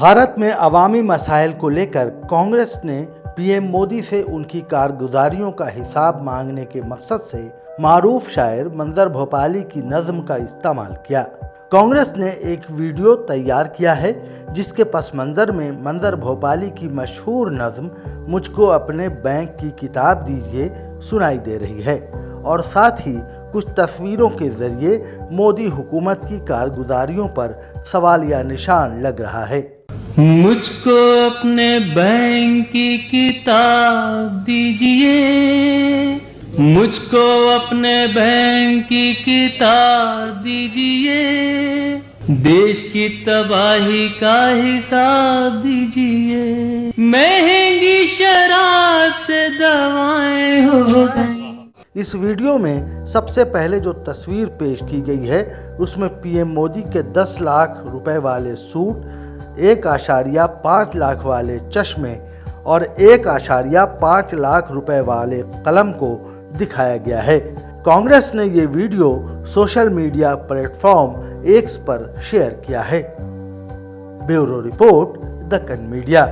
भारत में अवामी मसाइल को लेकर कांग्रेस ने पीएम मोदी से उनकी कारगुजारियों का हिसाब मांगने के मकसद से मारूफ शायर मंजर भोपाली की नज़्म का इस्तेमाल किया। कांग्रेस ने एक वीडियो तैयार किया है जिसके पस मंजर में मंजर भोपाली की मशहूर नज़्म मुझको अपने बैंक की किताब दीजिए सुनाई दे रही है और साथ ही कुछ तस्वीरों के जरिए मोदी हुकूमत की कारगुजारियों पर सवालिया निशान लग रहा है। मुझको अपने बैंक की किताब दीजिए, मुझको अपने बैंक की किताब दीजिए, देश की तबाही का हिसाब दीजिए, महंगी शराब से दवाएं हो गई। इस वीडियो में सबसे पहले जो तस्वीर पेश की गई है उसमें पीएम मोदी के 10 लाख रुपए वाले सूट, 1.5 लाख वाले चश्मे और 1.5 लाख रुपए वाले कलम को दिखाया गया है। कांग्रेस ने ये video social media platform x पर शेयर किया है। Bureau report Deccan media.